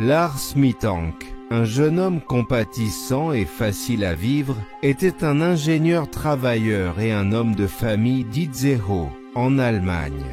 Lars Mittank, un jeune homme compatissant et facile à vivre, était un ingénieur travailleur et un homme de famille d'Itzehoe, en Allemagne.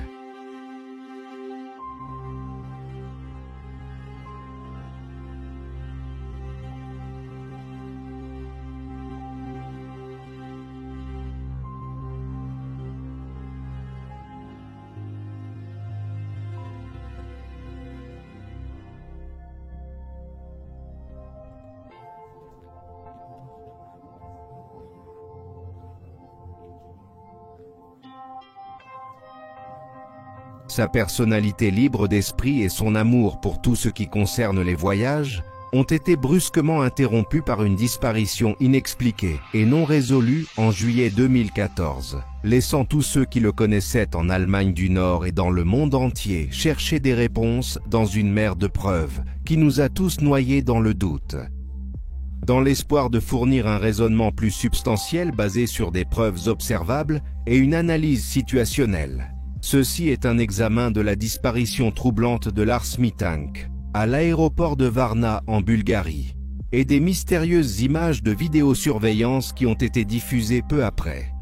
Sa personnalité libre d'esprit et son amour pour tout ce qui concerne les voyages ont été brusquement interrompus par une disparition inexpliquée et non résolue en juillet 2014, laissant tous ceux qui le connaissaient en Allemagne du Nord et dans le monde entier chercher des réponses dans une mer de preuves qui nous a tous noyés dans le doute. Dans l'espoir de fournir un raisonnement plus substantiel basé sur des preuves observables et une analyse situationnelle, ceci est un examen de la disparition troublante de Lars Mittank à l'aéroport de Varna en Bulgarie et des mystérieuses images de vidéosurveillance qui ont été diffusées peu après.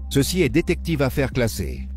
Ceci est Détective Affaires classées.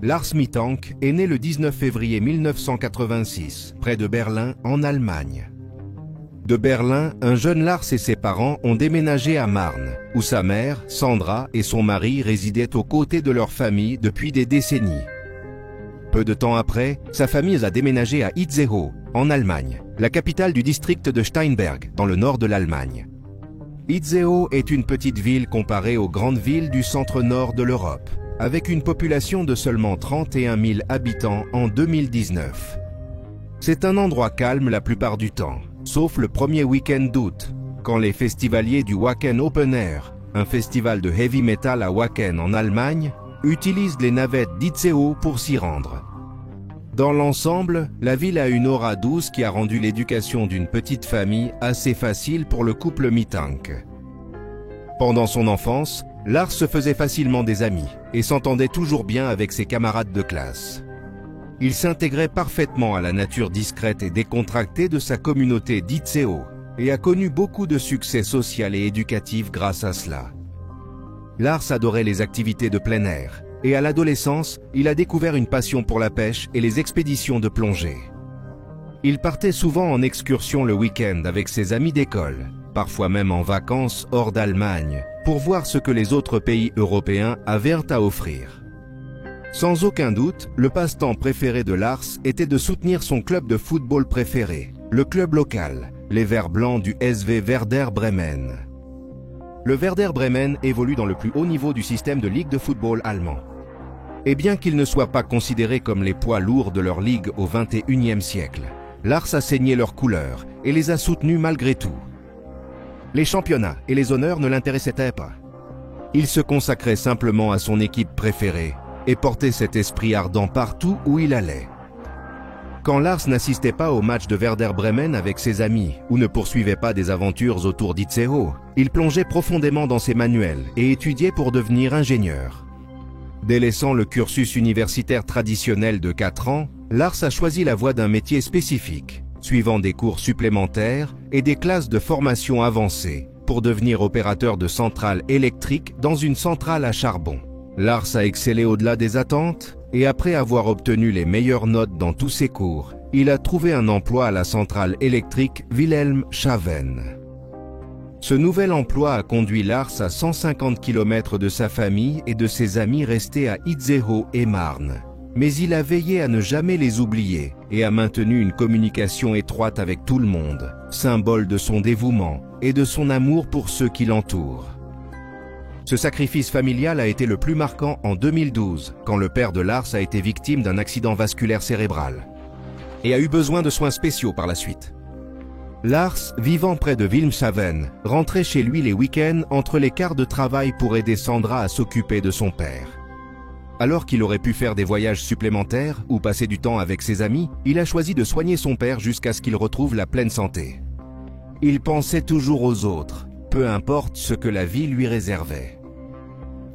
Lars Mittank est né le 19 février 1986, près de Berlin, en Allemagne. De Berlin, un jeune Lars et ses parents ont déménagé à Marne, où sa mère, Sandra, et son mari résidaient aux côtés de leur famille depuis des décennies. Peu de temps après, sa famille a déménagé à Itzehoe, en Allemagne, la capitale du district de Steinberg, dans le nord de l'Allemagne. Itzehoe est une petite ville comparée aux grandes villes du centre-nord de l'Europe, avec une population de seulement 31 000 habitants en 2019. C'est un endroit calme la plupart du temps, sauf le premier week-end d'août, quand les festivaliers du Wacken Open Air, un festival de heavy metal à Wacken en Allemagne, utilisent les navettes d'Itzehoe pour s'y rendre. Dans l'ensemble, la ville a une aura douce qui a rendu l'éducation d'une petite famille assez facile pour le couple Mittank. Pendant son enfance, Lars se faisait facilement des amis et s'entendait toujours bien avec ses camarades de classe. Il s'intégrait parfaitement à la nature discrète et décontractée de sa communauté d'Itzehoe et a connu beaucoup de succès social et éducatif grâce à cela. Lars adorait les activités de plein air et à l'adolescence, il a découvert une passion pour la pêche et les expéditions de plongée. Il partait souvent en excursion le week-end avec ses amis d'école, parfois même en vacances hors d'Allemagne, pour voir ce que les autres pays européens avaient à offrir. Sans aucun doute, le passe-temps préféré de Lars était de soutenir son club de football préféré, le club local, les Verts Blancs du SV Werder Bremen. Le Werder Bremen évolue dans le plus haut niveau du système de ligue de football allemand. Et bien qu'ils ne soient pas considérés comme les poids lourds de leur ligue au XXIe siècle, Lars a saigné leurs couleurs et les a soutenus malgré tout. Les championnats et les honneurs ne l'intéressaient pas. Il se consacrait simplement à son équipe préférée et portait cet esprit ardent partout où il allait. Quand Lars n'assistait pas au match de Werder Bremen avec ses amis ou ne poursuivait pas des aventures autour d'Itzehoe, il plongeait profondément dans ses manuels et étudiait pour devenir ingénieur. Délaissant le cursus universitaire traditionnel de 4 ans, Lars a choisi la voie d'un métier spécifique, suivant des cours supplémentaires et des classes de formation avancée pour devenir opérateur de centrale électrique dans une centrale à charbon. Lars a excellé au-delà des attentes et après avoir obtenu les meilleures notes dans tous ses cours, il a trouvé un emploi à la centrale électrique Wilhelmshaven. Ce nouvel emploi a conduit Lars à 150 km de sa famille et de ses amis restés à Itzehoe et Marne. Mais il a veillé à ne jamais les oublier et a maintenu une communication étroite avec tout le monde, symbole de son dévouement et de son amour pour ceux qui l'entourent. Ce sacrifice familial a été le plus marquant en 2012, quand le père de Lars a été victime d'un accident vasculaire cérébral et a eu besoin de soins spéciaux par la suite. Lars, vivant près de Wilhelmshaven, rentrait chez lui les week-ends entre les quarts de travail pour aider Sandra à s'occuper de son père. Alors qu'il aurait pu faire des voyages supplémentaires ou passer du temps avec ses amis, il a choisi de soigner son père jusqu'à ce qu'il retrouve la pleine santé. Il pensait toujours aux autres, peu importe ce que la vie lui réservait.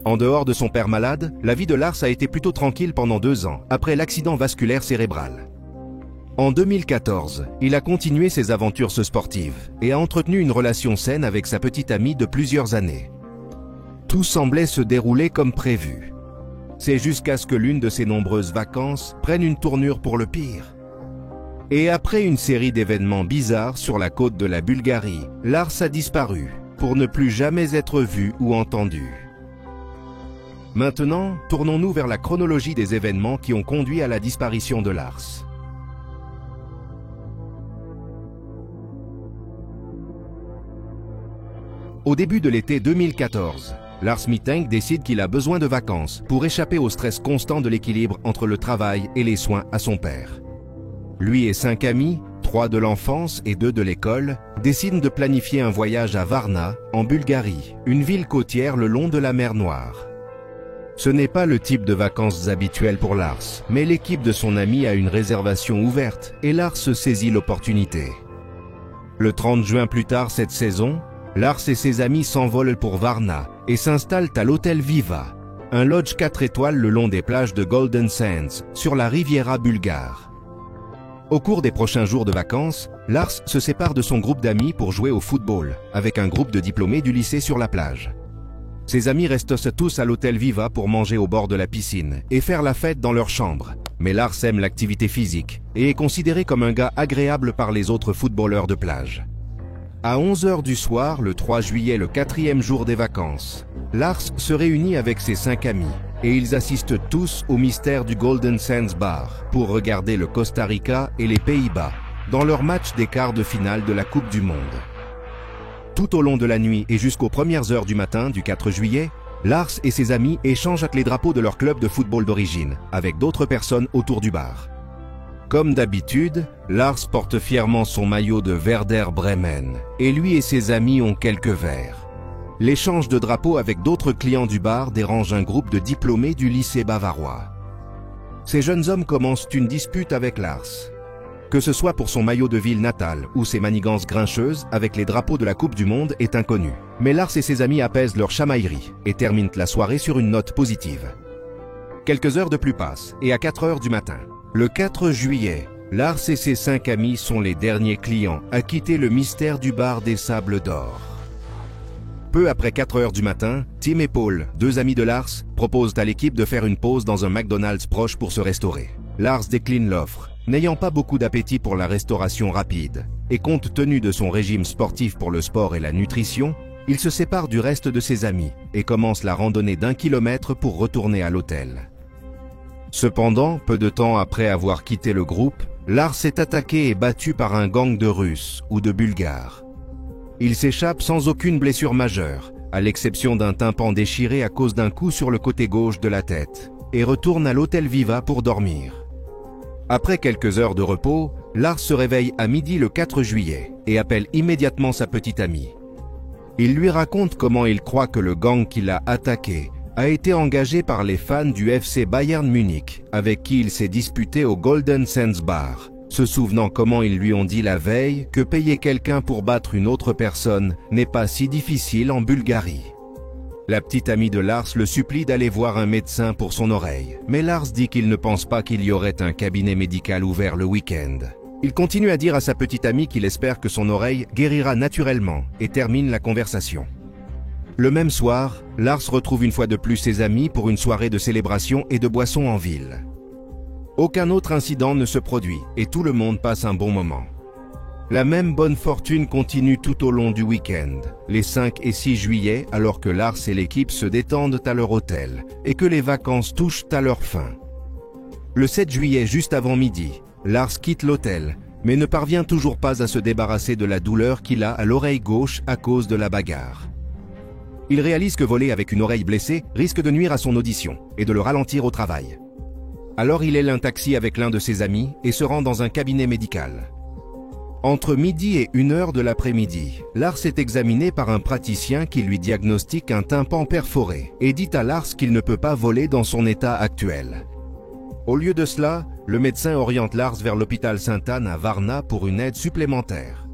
En dehors de son père malade, la vie de Lars a été plutôt tranquille pendant 2 ans, après l'accident vasculaire cérébral. En 2014, il a continué ses aventures sportives et a entretenu une relation saine avec sa petite amie de plusieurs années. Tout semblait se dérouler comme prévu. C'est jusqu'à ce que l'une de ses nombreuses vacances prenne une tournure pour le pire. Et après une série d'événements bizarres sur la côte de la Bulgarie, Lars a disparu pour ne plus jamais être vu ou entendu. Maintenant, tournons-nous vers la chronologie des événements qui ont conduit à la disparition de Lars. Au début de l'été 2014, Lars Mittank décide qu'il a besoin de vacances pour échapper au stress constant de l'équilibre entre le travail et les soins à son père. Lui et 5 amis, 3 de l'enfance et 2 de l'école, décident de planifier un voyage à Varna, en Bulgarie, une ville côtière le long de la mer Noire. Ce n'est pas le type de vacances habituel pour Lars, mais l'équipe de son ami a une réservation ouverte et Lars saisit l'opportunité. Le 30 juin plus tard cette saison, Lars et ses amis s'envolent pour Varna et s'installent à l'hôtel Viva, un lodge 4 étoiles le long des plages de Golden Sands, sur la Riviera bulgare. Au cours des prochains jours de vacances, Lars se sépare de son groupe d'amis pour jouer au football, avec un groupe de diplômés du lycée sur la plage. Ses amis restent tous à l'hôtel Viva pour manger au bord de la piscine et faire la fête dans leur chambre. Mais Lars aime l'activité physique et est considéré comme un gars agréable par les autres footballeurs de plage. À 11h du soir, le 3 juillet, le 4e jour des vacances, Lars se réunit avec ses 5 amis et ils assistent tous au mystère du Golden Sands Bar pour regarder le Costa Rica et les Pays-Bas dans leur match des quarts de finale de la Coupe du Monde. Tout au long de la nuit et jusqu'aux premières heures du matin du 4 juillet, Lars et ses amis échangent les drapeaux de leur club de football d'origine avec d'autres personnes autour du bar. Comme d'habitude, Lars porte fièrement son maillot de Werder Bremen et lui et ses amis ont quelques verres. L'échange de drapeaux avec d'autres clients du bar dérange un groupe de diplômés du lycée bavarois. Ces jeunes hommes commencent une dispute avec Lars. Que ce soit pour son maillot de ville natal ou ses manigances grincheuses avec les drapeaux de la Coupe du Monde est inconnu. Mais Lars et ses amis apaisent leur chamaillerie et terminent la soirée sur une note positive. Quelques heures de plus passent et à 4 heures du matin, le 4 juillet, Lars et ses 5 amis sont les derniers clients à quitter le mystère du bar des Sables d'Or. Peu après 4 heures du matin, Tim et Paul, 2 amis de Lars, proposent à l'équipe de faire une pause dans un McDonald's proche pour se restaurer. Lars décline l'offre, n'ayant pas beaucoup d'appétit pour la restauration rapide. Et compte tenu de son régime sportif pour le sport et la nutrition, il se sépare du reste de ses amis et commence la randonnée d'1 kilomètre pour retourner à l'hôtel. Cependant, peu de temps après avoir quitté le groupe, Lars est attaqué et battu par un gang de Russes ou de Bulgares. Il s'échappe sans aucune blessure majeure, à l'exception d'un tympan déchiré à cause d'un coup sur le côté gauche de la tête, et retourne à l'hôtel Viva pour dormir. Après quelques heures de repos, Lars se réveille à midi le 4 juillet et appelle immédiatement sa petite amie. Il lui raconte comment il croit que le gang qui l'a attaqué a été engagé par les fans du FC Bayern Munich, avec qui il s'est disputé au Golden Sands Bar, se souvenant comment ils lui ont dit la veille que payer quelqu'un pour battre une autre personne n'est pas si difficile en Bulgarie. La petite amie de Lars le supplie d'aller voir un médecin pour son oreille, mais Lars dit qu'il ne pense pas qu'il y aurait un cabinet médical ouvert le week-end. Il continue à dire à sa petite amie qu'il espère que son oreille guérira naturellement et termine la conversation. Le même soir, Lars retrouve une fois de plus ses amis pour une soirée de célébration et de boissons en ville. Aucun autre incident ne se produit et tout le monde passe un bon moment. La même bonne fortune continue tout au long du week-end, les 5 et 6 juillet, alors que Lars et l'équipe se détendent à leur hôtel et que les vacances touchent à leur fin. Le 7 juillet, juste avant midi, Lars quitte l'hôtel, mais ne parvient toujours pas à se débarrasser de la douleur qu'il a à l'oreille gauche à cause de la bagarre. Il réalise que voler avec une oreille blessée risque de nuire à son audition et de le ralentir au travail. Alors il aile un taxi avec l'un de ses amis et se rend dans un cabinet médical. Entre midi et 1h de l'après-midi, Lars est examiné par un praticien qui lui diagnostique un tympan perforé et dit à Lars qu'il ne peut pas voler dans son état actuel. Au lieu de cela, le médecin oriente Lars vers l'hôpital Sainte-Anne à Varna pour une aide supplémentaire.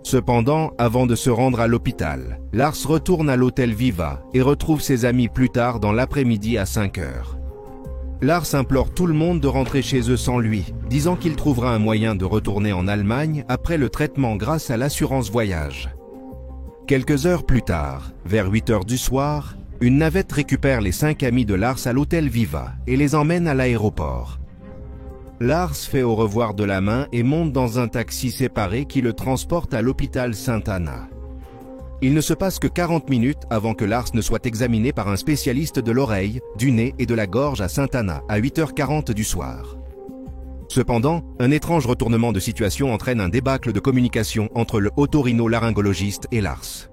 Cependant, avant de se rendre à l'hôpital, Lars retourne à l'hôtel Viva et retrouve ses amis plus tard dans l'après-midi à 5h. Lars implore tout le monde de rentrer chez eux sans lui, disant qu'il trouvera un moyen de retourner en Allemagne après le traitement grâce à l'assurance voyage. Quelques heures plus tard, vers 8h du soir, une navette récupère les 5 amis de Lars à l'hôtel Viva et les emmène à l'aéroport. Lars fait au revoir de la main et monte dans un taxi séparé qui le transporte à l'hôpital Sainte-Anna. Il ne se passe que 40 minutes avant que Lars ne soit examiné par un spécialiste de l'oreille, du nez et de la gorge à Sainte-Anna à 8h40 du soir. Cependant, un étrange retournement de situation entraîne un débâcle de communication entre le otorino-laryngologiste et Lars.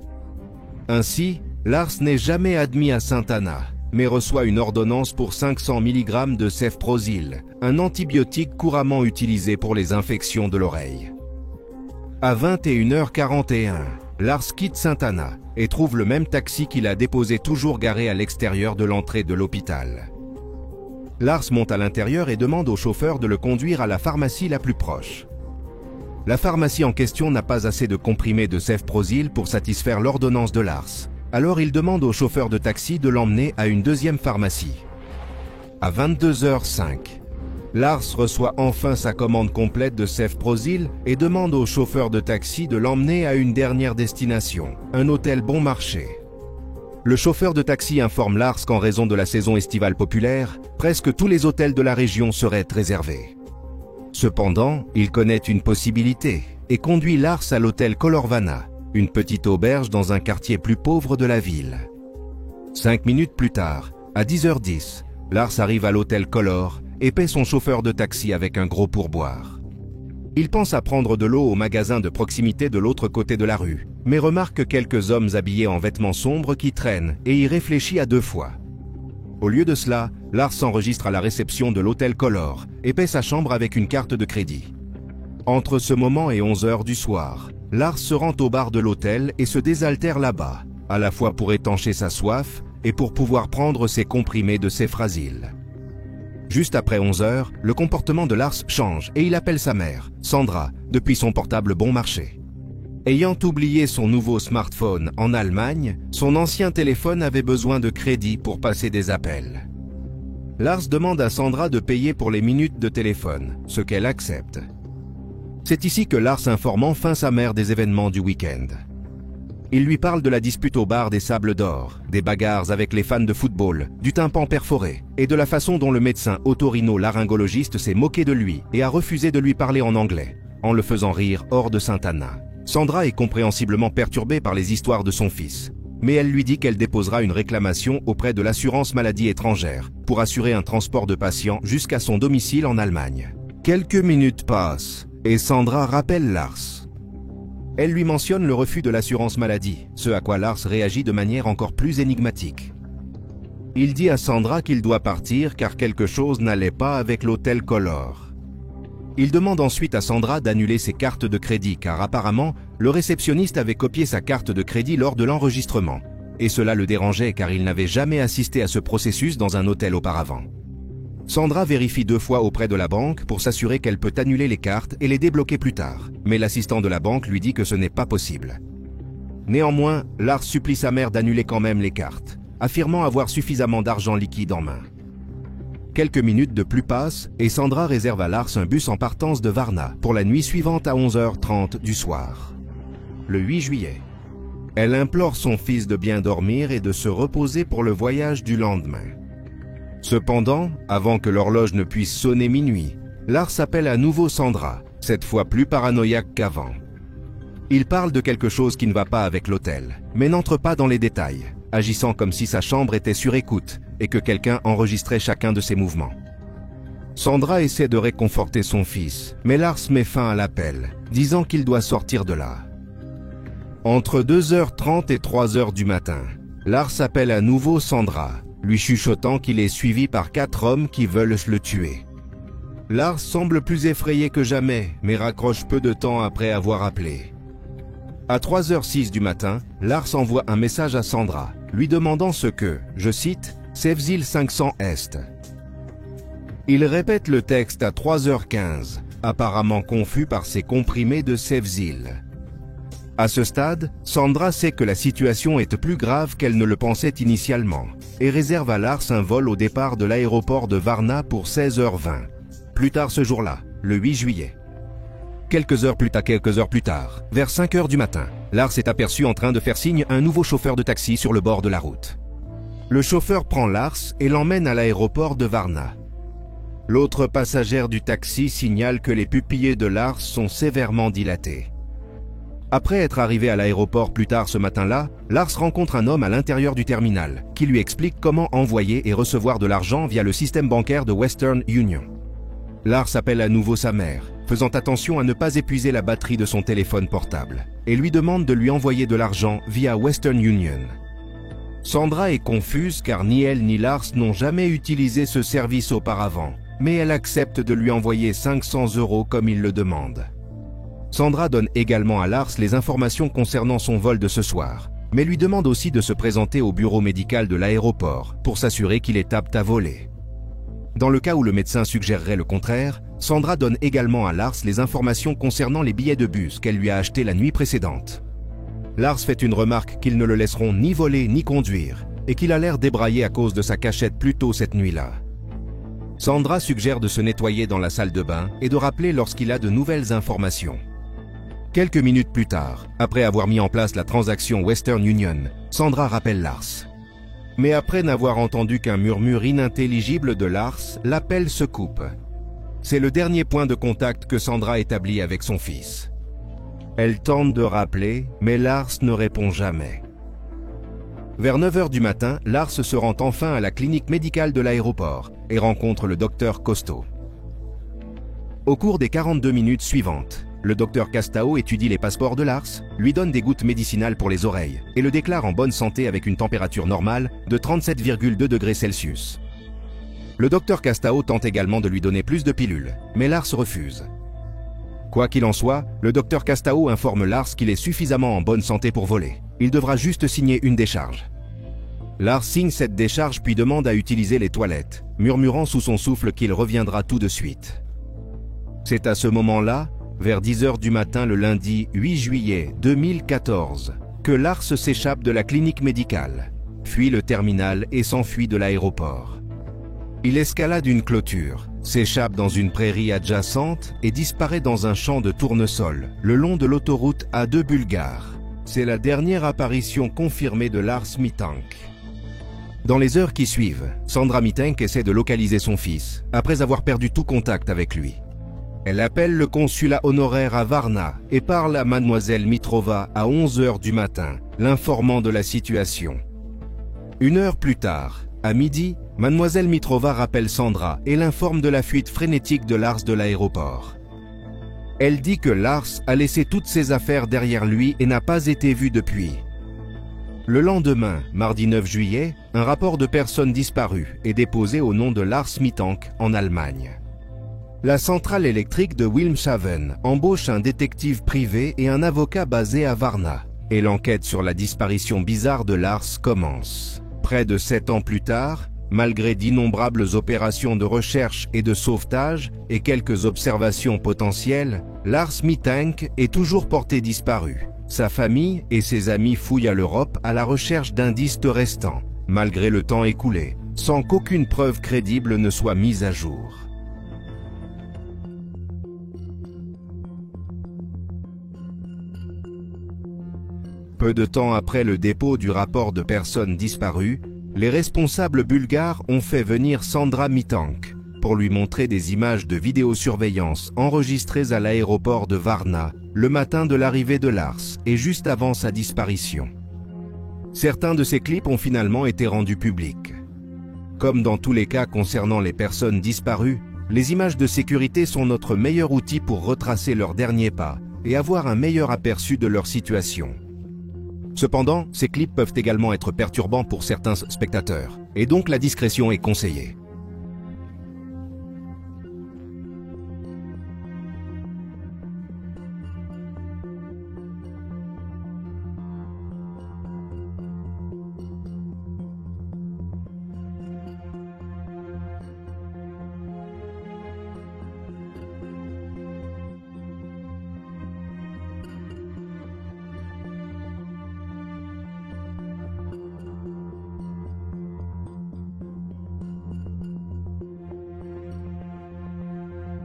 Ainsi, Lars n'est jamais admis à Sainte-Anna, mais reçoit une ordonnance pour 500 mg de cefprozil, un antibiotique couramment utilisé pour les infections de l'oreille. À 21h41, Lars quitte Sainte-Anna et trouve le même taxi qu'il a déposé toujours garé à l'extérieur de l'entrée de l'hôpital. Lars monte à l'intérieur et demande au chauffeur de le conduire à la pharmacie la plus proche. La pharmacie en question n'a pas assez de comprimés de cefprozil pour satisfaire l'ordonnance de Lars. Alors il demande au chauffeur de taxi de l'emmener à une deuxième pharmacie. À 22h05, Lars reçoit enfin sa commande complète de cefprozil et demande au chauffeur de taxi de l'emmener à une dernière destination, un hôtel bon marché. Le chauffeur de taxi informe Lars qu'en raison de la saison estivale populaire, presque tous les hôtels de la région seraient réservés. Cependant, il connaît une possibilité et conduit Lars à l'hôtel Colorvana, une petite auberge dans un quartier plus pauvre de la ville. 5 minutes plus tard, à 10h10, Lars arrive à l'hôtel Color et paie son chauffeur de taxi avec un gros pourboire. Il pense à prendre de l'eau au magasin de proximité de l'autre côté de la rue, mais remarque quelques hommes habillés en vêtements sombres qui traînent et y réfléchit à 2 fois. Au lieu de cela, Lars s'enregistre à la réception de l'hôtel Color et paie sa chambre avec une carte de crédit. Entre ce moment et 11h du soir, Lars se rend au bar de l'hôtel et se désaltère là-bas, à la fois pour étancher sa soif et pour pouvoir prendre ses comprimés de cefprozil. Juste après 11h, le comportement de Lars change et il appelle sa mère, Sandra, depuis son portable bon marché. Ayant oublié son nouveau smartphone en Allemagne, son ancien téléphone avait besoin de crédit pour passer des appels. Lars demande à Sandra de payer pour les minutes de téléphone, ce qu'elle accepte. C'est ici que Lars informe enfin sa mère des événements du week-end. Il lui parle de la dispute au bar des Sables d'Or, des bagarres avec les fans de football, du tympan perforé, et de la façon dont le médecin otorino-laryngologiste s'est moqué de lui et a refusé de lui parler en anglais, en le faisant rire hors de Sainte-Anna. Sandra est compréhensiblement perturbée par les histoires de son fils, mais elle lui dit qu'elle déposera une réclamation auprès de l'assurance maladie étrangère pour assurer un transport de patients jusqu'à son domicile en Allemagne. Quelques minutes passent et Sandra rappelle Lars. Elle lui mentionne le refus de l'assurance maladie, ce à quoi Lars réagit de manière encore plus énigmatique. Il dit à Sandra qu'il doit partir car quelque chose n'allait pas avec l'hôtel Color. Il demande ensuite à Sandra d'annuler ses cartes de crédit car apparemment, le réceptionniste avait copié sa carte de crédit lors de l'enregistrement. Et cela le dérangeait car il n'avait jamais assisté à ce processus dans un hôtel auparavant. Sandra vérifie 2 fois auprès de la banque pour s'assurer qu'elle peut annuler les cartes et les débloquer plus tard, mais l'assistant de la banque lui dit que ce n'est pas possible. Néanmoins, Lars supplie sa mère d'annuler quand même les cartes, affirmant avoir suffisamment d'argent liquide en main. Quelques minutes de plus passent et Sandra réserve à Lars un bus en partance de Varna pour la nuit suivante à 11h30 du soir. Le 8 juillet. Elle implore son fils de bien dormir et de se reposer pour le voyage du lendemain. Cependant, avant que l'horloge ne puisse sonner minuit, Lars appelle à nouveau Sandra, cette fois plus paranoïaque qu'avant. Il parle de quelque chose qui ne va pas avec l'hôtel, mais n'entre pas dans les détails, agissant comme si sa chambre était sur écoute et que quelqu'un enregistrait chacun de ses mouvements. Sandra essaie de réconforter son fils, mais Lars met fin à l'appel, disant qu'il doit sortir de là. Entre 2h30 et 3h du matin, Lars appelle à nouveau Sandra, lui chuchotant qu'il est suivi par 4 hommes qui veulent le tuer. Lars semble plus effrayé que jamais, mais raccroche peu de temps après avoir appelé. À 3h06 du matin, Lars envoie un message à Sandra, lui demandant ce que, je cite, « Sevzil 500 Est ». Il répète le texte à 3h15, apparemment confus par ces comprimés de Sevzil. À ce stade, Sandra sait que la situation est plus grave qu'elle ne le pensait initialement et réserve à Lars un vol au départ de l'aéroport de Varna pour 16h20. Plus tard ce jour-là, le 8 juillet. Quelques heures plus tard, vers 5h du matin, Lars est aperçu en train de faire signe à un nouveau chauffeur de taxi sur le bord de la route. Le chauffeur prend Lars et l'emmène à l'aéroport de Varna. L'autre passagère du taxi signale que les pupilles de Lars sont sévèrement dilatées. Après être arrivé à l'aéroport plus tard ce matin-là, Lars rencontre un homme à l'intérieur du terminal qui lui explique comment envoyer et recevoir de l'argent via le système bancaire de Western Union. Lars appelle à nouveau sa mère, faisant attention à ne pas épuiser la batterie de son téléphone portable, et lui demande de lui envoyer de l'argent via Western Union. Sandra est confuse car ni elle ni Lars n'ont jamais utilisé ce service auparavant, mais elle accepte de lui envoyer 500 € comme il le demande. Sandra donne également à Lars les informations concernant son vol de ce soir, mais lui demande aussi de se présenter au bureau médical de l'aéroport pour s'assurer qu'il est apte à voler. Dans le cas où le médecin suggérerait le contraire, Sandra donne également à Lars les informations concernant les billets de bus qu'elle lui a achetés la nuit précédente. Lars fait une remarque qu'ils ne le laisseront ni voler ni conduire et qu'il a l'air débraillé à cause de sa cachette plus tôt cette nuit-là. Sandra suggère de se nettoyer dans la salle de bain et de rappeler lorsqu'il a de nouvelles informations. Quelques minutes plus tard, après avoir mis en place la transaction Western Union, Sandra rappelle Lars. Mais après n'avoir entendu qu'un murmure inintelligible de Lars, l'appel se coupe. C'est le dernier point de contact que Sandra établit avec son fils. Elle tente de rappeler, mais Lars ne répond jamais. Vers 9h du matin, Lars se rend enfin à la clinique médicale de l'aéroport et rencontre le docteur Costo. Au cours des 42 minutes suivantes, le docteur Castao étudie les passeports de Lars, lui donne des gouttes médicinales pour les oreilles et le déclare en bonne santé avec une température normale de 37,2 degrés Celsius. Le docteur Castao tente également de lui donner plus de pilules, mais Lars refuse. Quoi qu'il en soit, le docteur Castao informe Lars qu'il est suffisamment en bonne santé pour voler. Il devra juste signer une décharge. Lars signe cette décharge puis demande à utiliser les toilettes, murmurant sous son souffle qu'il reviendra tout de suite. C'est à ce moment-là, vers 10h du matin le lundi 8 juillet 2014, que Lars s'échappe de la clinique médicale, fuit le terminal et s'enfuit de l'aéroport. Il escalade une clôture, s'échappe dans une prairie adjacente et disparaît dans un champ de tournesol, le long de l'autoroute A2 bulgare. C'est la dernière apparition confirmée de Lars Mittank. Dans les heures qui suivent, Sandra Mittank essaie de localiser son fils, après avoir perdu tout contact avec lui. Elle appelle le consulat honoraire à Varna et parle à mademoiselle Mitrova à 11h du matin, l'informant de la situation. Une heure plus tard, à midi, mademoiselle Mitrova rappelle Sandra et l'informe de la fuite frénétique de Lars de l'aéroport. Elle dit que Lars a laissé toutes ses affaires derrière lui et n'a pas été vu depuis. Le lendemain, mardi 9 juillet, un rapport de personnes disparues est déposé au nom de Lars Mittank en Allemagne. La centrale électrique de Wilhelmshaven embauche un détective privé et un avocat basé à Varna, et l'enquête sur la disparition bizarre de Lars commence. Près de 7 ans plus tard, malgré d'innombrables opérations de recherche et de sauvetage et quelques observations potentielles, Lars Mittank est toujours porté disparu. Sa famille et ses amis fouillent à l'Europe à la recherche d'indices restants, malgré le temps écoulé, sans qu'aucune preuve crédible ne soit mise à jour. Peu de temps après le dépôt du rapport de personnes disparues, les responsables bulgares ont fait venir Sandra Mittank pour lui montrer des images de vidéosurveillance enregistrées à l'aéroport de Varna le matin de l'arrivée de Lars et juste avant sa disparition. Certains de ces clips ont finalement été rendus publics. Comme dans tous les cas concernant les personnes disparues, les images de sécurité sont notre meilleur outil pour retracer leurs derniers pas et avoir un meilleur aperçu de leur situation. Cependant, ces clips peuvent également être perturbants pour certains spectateurs, et donc la discrétion est conseillée.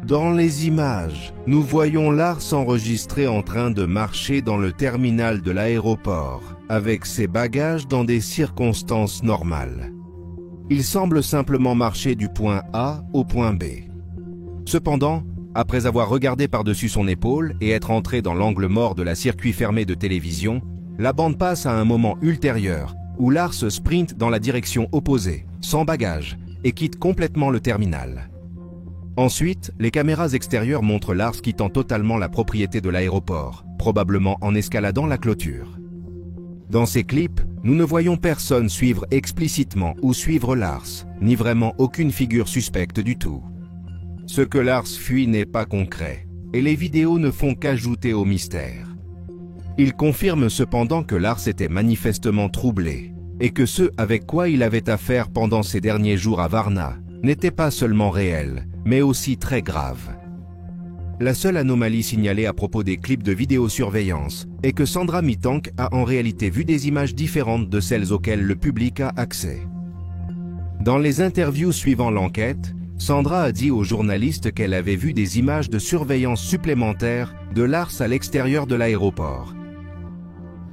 Dans les images, nous voyons Lars enregistré en train de marcher dans le terminal de l'aéroport, avec ses bagages dans des circonstances normales. Il semble simplement marcher du point A au point B. Cependant, après avoir regardé par-dessus son épaule et être entré dans l'angle mort de la circuit fermé de télévision, la bande passe à un moment ultérieur où Lars sprinte dans la direction opposée, sans bagages, et quitte complètement le terminal. Ensuite, les caméras extérieures montrent Lars quittant totalement la propriété de l'aéroport, probablement en escaladant la clôture. Dans ces clips, nous ne voyons personne suivre explicitement ou suivre Lars, ni vraiment aucune figure suspecte du tout. Ce que Lars fuit n'est pas concret, et les vidéos ne font qu'ajouter au mystère. Il confirme cependant que Lars était manifestement troublé, et que ce avec quoi il avait affaire pendant ces derniers jours à Varna n'était pas seulement réel, mais aussi très grave. La seule anomalie signalée à propos des clips de vidéosurveillance est que Sandra Mittank a en réalité vu des images différentes de celles auxquelles le public a accès. Dans les interviews suivant l'enquête, Sandra a dit aux journalistes qu'elle avait vu des images de surveillance supplémentaires de Lars à l'extérieur de l'aéroport.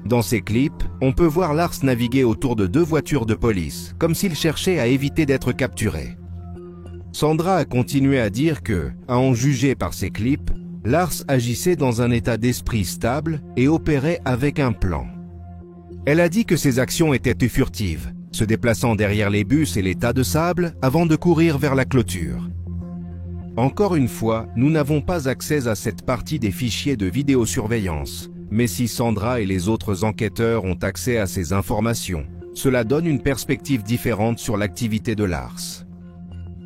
Dans ces clips, on peut voir Lars naviguer autour de 2 voitures de police, comme s'il cherchait à éviter d'être capturé. Sandra a continué à dire que, à en juger par ces clips, Lars agissait dans un état d'esprit stable et opérait avec un plan. Elle a dit que ses actions étaient furtives, se déplaçant derrière les bus et les tas de sable avant de courir vers la clôture. Encore une fois, nous n'avons pas accès à cette partie des fichiers de vidéosurveillance, mais si Sandra et les autres enquêteurs ont accès à ces informations, cela donne une perspective différente sur l'activité de Lars.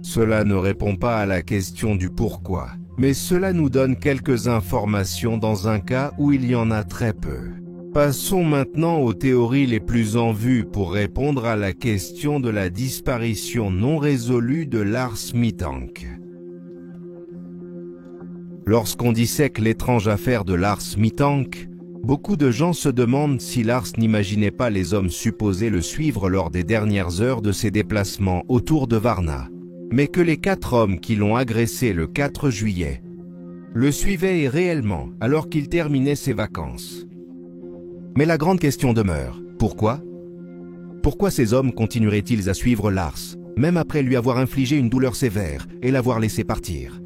Cela ne répond pas à la question du pourquoi, mais cela nous donne quelques informations dans un cas où il y en a très peu. Passons maintenant aux théories les plus en vue pour répondre à la question de la disparition non résolue de Lars Mittank. Lorsqu'on dissèque l'étrange affaire de Lars Mittank, beaucoup de gens se demandent si Lars n'imaginait pas les hommes supposés le suivre lors des dernières heures de ses déplacements autour de Varna, mais que les 4 hommes qui l'ont agressé le 4 juillet le suivaient réellement alors qu'il terminait ses vacances. Mais la grande question demeure, pourquoi ? Pourquoi ces hommes continueraient-ils à suivre Lars, même après lui avoir infligé une douleur sévère et l'avoir laissé partir ?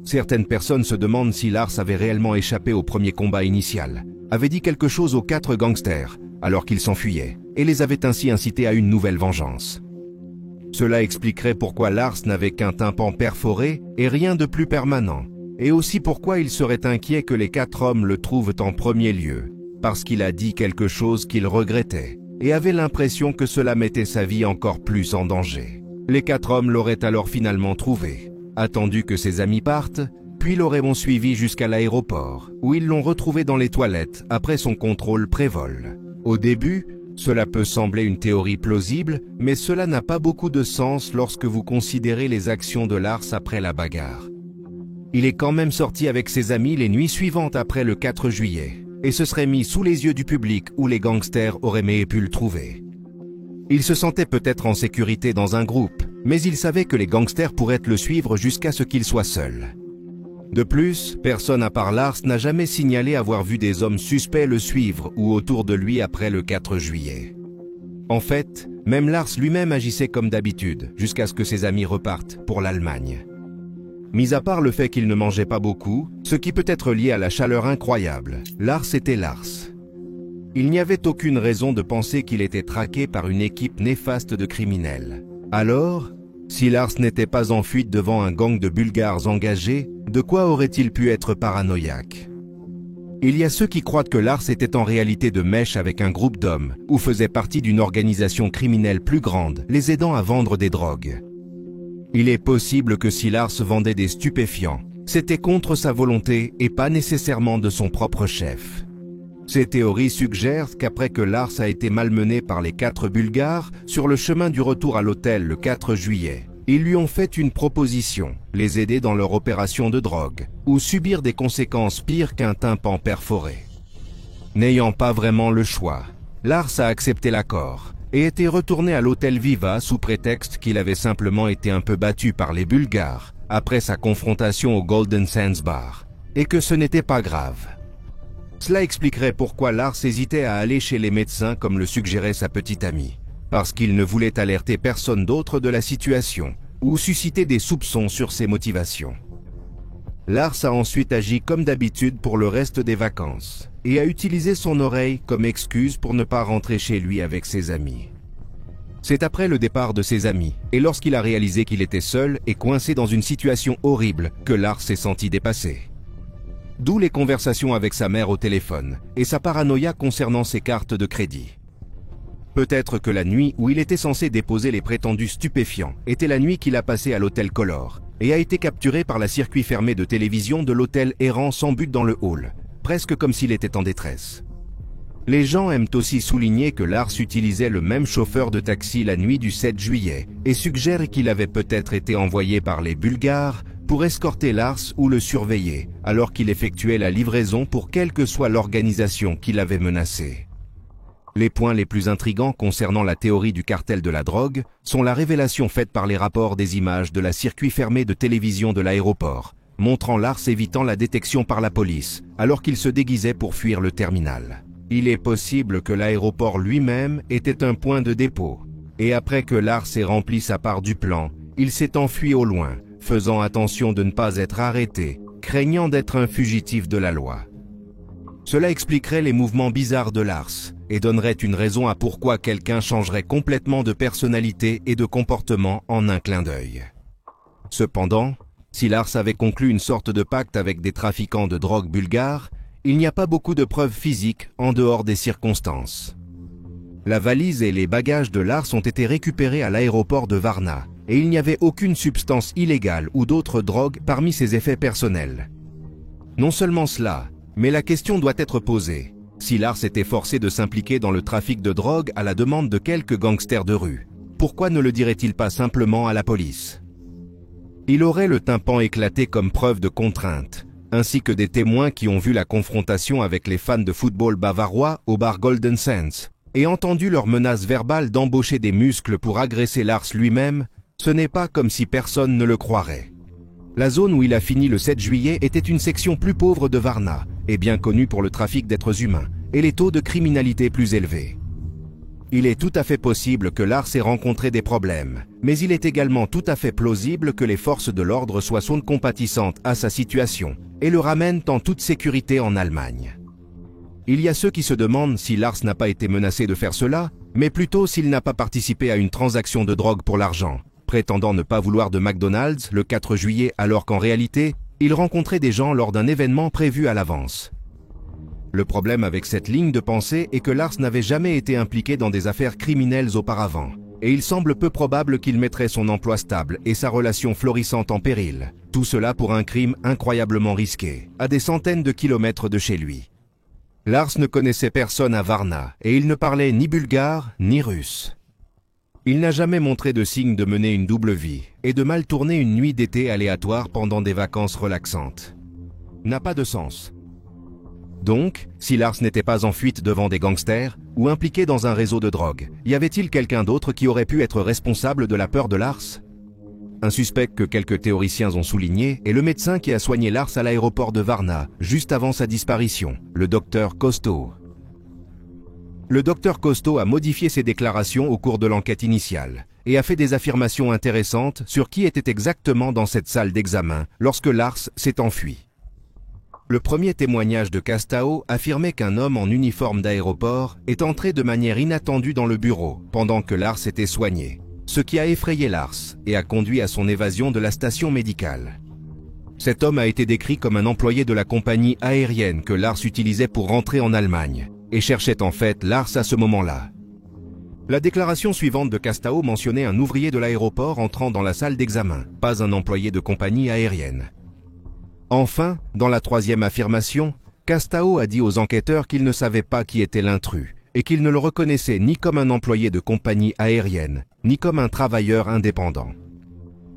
Certaines personnes se demandent si Lars avait réellement échappé au premier combat initial, avait dit quelque chose aux 4 gangsters alors qu'ils s'enfuyaient, et les avait ainsi incités à une nouvelle vengeance. Cela expliquerait pourquoi Lars n'avait qu'un tympan perforé et rien de plus permanent, et aussi pourquoi il serait inquiet que les 4 hommes le trouvent en premier lieu, parce qu'il a dit quelque chose qu'il regrettait, et avait l'impression que cela mettait sa vie encore plus en danger. Les 4 hommes l'auraient alors finalement trouvé, attendu que ses amis partent, puis l'auraient suivi jusqu'à l'aéroport, où ils l'ont retrouvé dans les toilettes après son contrôle pré-vol. Au début, cela peut sembler une théorie plausible, mais cela n'a pas beaucoup de sens lorsque vous considérez les actions de Lars après la bagarre. Il est quand même sorti avec ses amis les nuits suivantes après le 4 juillet, et se serait mis sous les yeux du public où les gangsters auraient pu le trouver. Il se sentait peut-être en sécurité dans un groupe, mais il savait que les gangsters pourraient le suivre jusqu'à ce qu'il soit seul. De plus, personne à part Lars n'a jamais signalé avoir vu des hommes suspects le suivre ou autour de lui après le 4 juillet. En fait, même Lars lui-même agissait comme d'habitude, jusqu'à ce que ses amis repartent pour l'Allemagne. Mis à part le fait qu'il ne mangeait pas beaucoup, ce qui peut être lié à la chaleur incroyable, Lars était Lars. Il n'y avait aucune raison de penser qu'il était traqué par une équipe néfaste de criminels. Alors, si Lars n'était pas en fuite devant un gang de Bulgares engagés, de quoi aurait-il pu être paranoïaque ? Il y a ceux qui croient que Lars était en réalité de mèche avec un groupe d'hommes ou faisait partie d'une organisation criminelle plus grande, les aidant à vendre des drogues. Il est possible que si Lars vendait des stupéfiants, c'était contre sa volonté et pas nécessairement de son propre chef. Ces théories suggèrent qu'après que Lars a été malmené par les 4 Bulgares sur le chemin du retour à l'hôtel le 4 juillet, ils lui ont fait une proposition, les aider dans leur opération de drogue, ou subir des conséquences pires qu'un tympan perforé. N'ayant pas vraiment le choix, Lars a accepté l'accord et était retourné à l'hôtel Viva sous prétexte qu'il avait simplement été un peu battu par les Bulgares, après sa confrontation au Golden Sands Bar, et que ce n'était pas grave. Cela expliquerait pourquoi Lars hésitait à aller chez les médecins comme le suggérait sa petite amie, parce qu'il ne voulait alerter personne d'autre de la situation ou susciter des soupçons sur ses motivations. Lars a ensuite agi comme d'habitude pour le reste des vacances et a utilisé son oreille comme excuse pour ne pas rentrer chez lui avec ses amis. C'est après le départ de ses amis et lorsqu'il a réalisé qu'il était seul et coincé dans une situation horrible que Lars s'est senti dépassé. D'où les conversations avec sa mère au téléphone et sa paranoïa concernant ses cartes de crédit. Peut-être que la nuit où il était censé déposer les prétendus stupéfiants était la nuit qu'il a passée à l'hôtel Color et a été capturé par la circuit fermé de télévision de l'hôtel errant sans but dans le hall, presque comme s'il était en détresse. Les gens aiment aussi souligner que Lars utilisait le même chauffeur de taxi la nuit du 7 juillet et suggèrent qu'il avait peut-être été envoyé par les Bulgares pour escorter Lars ou le surveiller alors qu'il effectuait la livraison pour quelle que soit l'organisation qui l'avait menacé. Les points les plus intrigants concernant la théorie du cartel de la drogue sont la révélation faite par les rapports des images de la circuit fermé de télévision de l'aéroport, montrant Lars évitant la détection par la police alors qu'il se déguisait pour fuir le terminal. Il est possible que l'aéroport lui-même était un point de dépôt, et après que Lars ait rempli sa part du plan, il s'est enfui au loin, faisant attention de ne pas être arrêté, craignant d'être un fugitif de la loi. Cela expliquerait les mouvements bizarres de Lars et donnerait une raison à pourquoi quelqu'un changerait complètement de personnalité et de comportement en un clin d'œil. Cependant, si Lars avait conclu une sorte de pacte avec des trafiquants de drogue bulgares, il n'y a pas beaucoup de preuves physiques en dehors des circonstances. La valise et les bagages de Lars ont été récupérés à l'aéroport de Varna et il n'y avait aucune substance illégale ou d'autres drogues parmi ses effets personnels. Non seulement cela, mais la question doit être posée. Si Lars était forcé de s'impliquer dans le trafic de drogue à la demande de quelques gangsters de rue, pourquoi ne le dirait-il pas simplement à la police? Il aurait le tympan éclaté comme preuve de contrainte, ainsi que des témoins qui ont vu la confrontation avec les fans de football bavarois au bar Golden Sands et entendu leurs menaces verbales d'embaucher des muscles pour agresser Lars lui-même. Ce n'est pas comme si personne ne le croirait. La zone où il a fini le 7 juillet était une section plus pauvre de Varna et bien connue pour le trafic d'êtres humains et les taux de criminalité plus élevés. Il est tout à fait possible que Lars ait rencontré des problèmes, mais il est également tout à fait plausible que les forces de l'ordre soient compatissantes à sa situation et le ramènent en toute sécurité en Allemagne. Il y a ceux qui se demandent si Lars n'a pas été menacé de faire cela, mais plutôt s'il n'a pas participé à une transaction de drogue pour l'argent, prétendant ne pas vouloir de McDonald's le 4 juillet alors qu'en réalité, il rencontrait des gens lors d'un événement prévu à l'avance. Le problème avec cette ligne de pensée est que Lars n'avait jamais été impliqué dans des affaires criminelles auparavant, et il semble peu probable qu'il mettrait son emploi stable et sa relation florissante en péril, tout cela pour un crime incroyablement risqué, à des centaines de kilomètres de chez lui. Lars ne connaissait personne à Varna, et il ne parlait ni bulgare ni russe. Il n'a jamais montré de signe de mener une double vie et de mal tourner une nuit d'été aléatoire pendant des vacances relaxantes. N'a pas de sens. Donc, si Lars n'était pas en fuite devant des gangsters ou impliqué dans un réseau de drogue, y avait-il quelqu'un d'autre qui aurait pu être responsable de la peur de Lars? Un suspect que quelques théoriciens ont souligné est le médecin qui a soigné Lars à l'aéroport de Varna juste avant sa disparition, le docteur Kosto. Le docteur Kosto a modifié ses déclarations au cours de l'enquête initiale et a fait des affirmations intéressantes sur qui était exactement dans cette salle d'examen lorsque Lars s'est enfui. Le premier témoignage de Castao affirmait qu'un homme en uniforme d'aéroport est entré de manière inattendue dans le bureau pendant que Lars était soigné, ce qui a effrayé Lars et a conduit à son évasion de la station médicale. Cet homme a été décrit comme un employé de la compagnie aérienne que Lars utilisait pour rentrer en Allemagne et cherchait en fait Lars à ce moment-là. La déclaration suivante de Castao mentionnait un ouvrier de l'aéroport entrant dans la salle d'examen, pas un employé de compagnie aérienne. Enfin, dans la troisième affirmation, Castao a dit aux enquêteurs qu'il ne savait pas qui était l'intrus et qu'il ne le reconnaissait ni comme un employé de compagnie aérienne, ni comme un travailleur indépendant.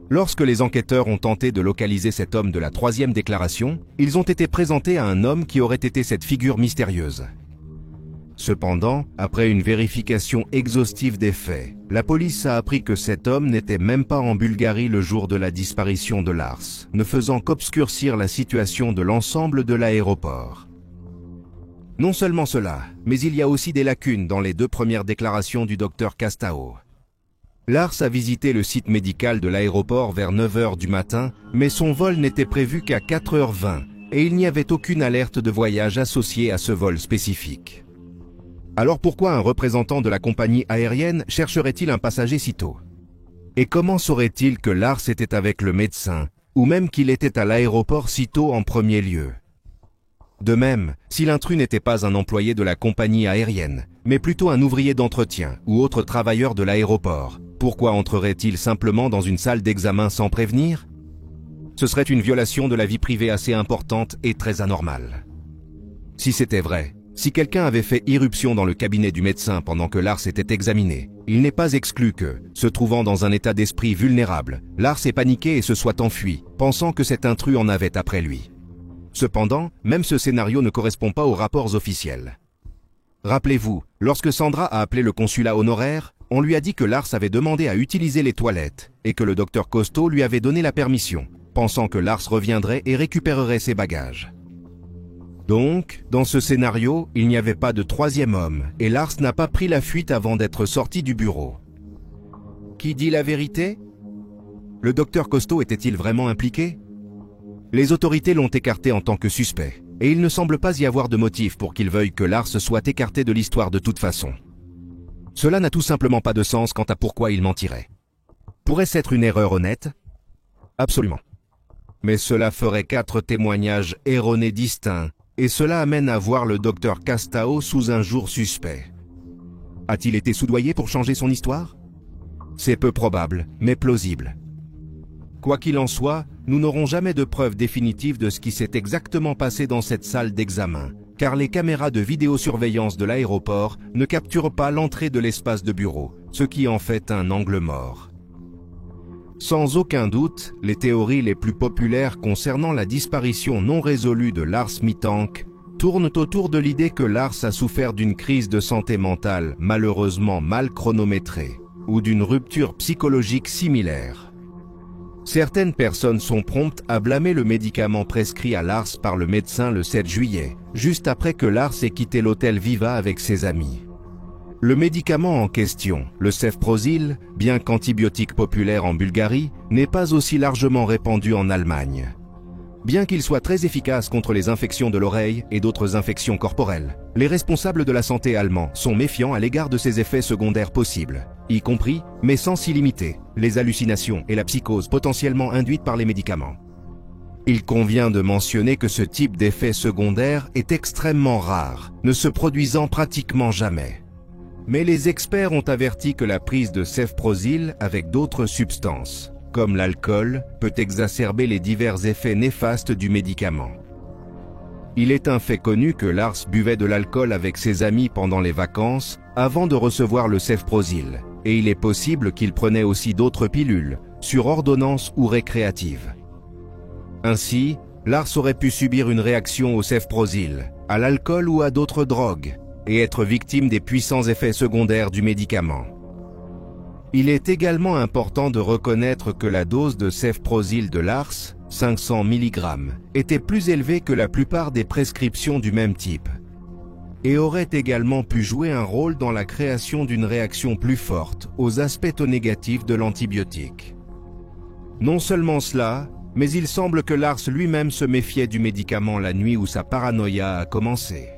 Lorsque les enquêteurs ont tenté de localiser cet homme de la troisième déclaration, ils ont été présentés à un homme qui aurait été cette figure mystérieuse. Cependant, après une vérification exhaustive des faits, la police a appris que cet homme n'était même pas en Bulgarie le jour de la disparition de Lars, ne faisant qu'obscurcir la situation de l'ensemble de l'aéroport. Non seulement cela, mais il y a aussi des lacunes dans les deux premières déclarations du docteur Castao. Lars a visité le site médical de l'aéroport vers 9 h du matin, mais son vol n'était prévu qu'à 4 h 20 et il n'y avait aucune alerte de voyage associée à ce vol spécifique. Alors pourquoi un représentant de la compagnie aérienne chercherait-il un passager si tôt? Et comment saurait-il que Lars était avec le médecin, ou même qu'il était à l'aéroport si tôt en premier lieu? De même, si l'intrus n'était pas un employé de la compagnie aérienne, mais plutôt un ouvrier d'entretien ou autre travailleur de l'aéroport, pourquoi entrerait-il simplement dans une salle d'examen sans prévenir? Ce serait une violation de la vie privée assez importante et très anormale. Si c'était vrai, si quelqu'un avait fait irruption dans le cabinet du médecin pendant que Lars était examiné, il n'est pas exclu que, se trouvant dans un état d'esprit vulnérable, Lars ait paniqué et se soit enfui, pensant que cet intrus en avait après lui. Cependant, même ce scénario ne correspond pas aux rapports officiels. Rappelez-vous, lorsque Sandra a appelé le consulat honoraire, on lui a dit que Lars avait demandé à utiliser les toilettes et que le docteur Costo lui avait donné la permission, pensant que Lars reviendrait et récupérerait ses bagages. Donc, dans ce scénario, il n'y avait pas de troisième homme et Lars n'a pas pris la fuite avant d'être sorti du bureau. Qui dit la vérité? Le docteur Costo était-il vraiment impliqué? Les autorités l'ont écarté en tant que suspect, et il ne semble pas y avoir de motif pour qu'il veuille que Lars soit écarté de l'histoire de toute façon. Cela n'a tout simplement pas de sens quant à pourquoi il mentirait. Pourrait-ce être une erreur honnête? Absolument. Mais cela ferait 4 témoignages erronés distincts, et cela amène à voir le docteur Castao sous un jour suspect. A-t-il été soudoyé pour changer son histoire? C'est peu probable, mais plausible. Quoi qu'il en soit, nous n'aurons jamais de preuves définitives de ce qui s'est exactement passé dans cette salle d'examen, car les caméras de vidéosurveillance de l'aéroport ne capturent pas l'entrée de l'espace de bureau, ce qui en fait un angle mort. Sans aucun doute, les théories les plus populaires concernant la disparition non résolue de Lars Mittank tournent autour de l'idée que Lars a souffert d'une crise de santé mentale malheureusement mal chronométrée, ou d'une rupture psychologique similaire. Certaines personnes sont promptes à blâmer le médicament prescrit à Lars par le médecin le 7 juillet, juste après que Lars ait quitté l'hôtel Viva avec ses amis. Le médicament en question, le cefprozil, bien qu'antibiotique populaire en Bulgarie, n'est pas aussi largement répandu en Allemagne. Bien qu'il soit très efficace contre les infections de l'oreille et d'autres infections corporelles, les responsables de la santé allemands sont méfiants à l'égard de ses effets secondaires possibles, y compris, mais sans s'y limiter, les hallucinations et la psychose potentiellement induites par les médicaments. Il convient de mentionner que ce type d'effet secondaire est extrêmement rare, ne se produisant pratiquement jamais. Mais les experts ont averti que la prise de cefprozil avec d'autres substances, comme l'alcool, peut exacerber les divers effets néfastes du médicament. Il est un fait connu que Lars buvait de l'alcool avec ses amis pendant les vacances avant de recevoir le cefprozil, et il est possible qu'il prenait aussi d'autres pilules, sur ordonnance ou récréative. Ainsi, Lars aurait pu subir une réaction au cefprozil, à l'alcool ou à d'autres drogues, et être victime des puissants effets secondaires du médicament. Il est également important de reconnaître que la dose de cefprozil de Lars, 500 mg, était plus élevée que la plupart des prescriptions du même type, et aurait également pu jouer un rôle dans la création d'une réaction plus forte aux aspects négatifs de l'antibiotique. Non seulement cela, mais il semble que Lars lui-même se méfiait du médicament la nuit où sa paranoïa a commencé.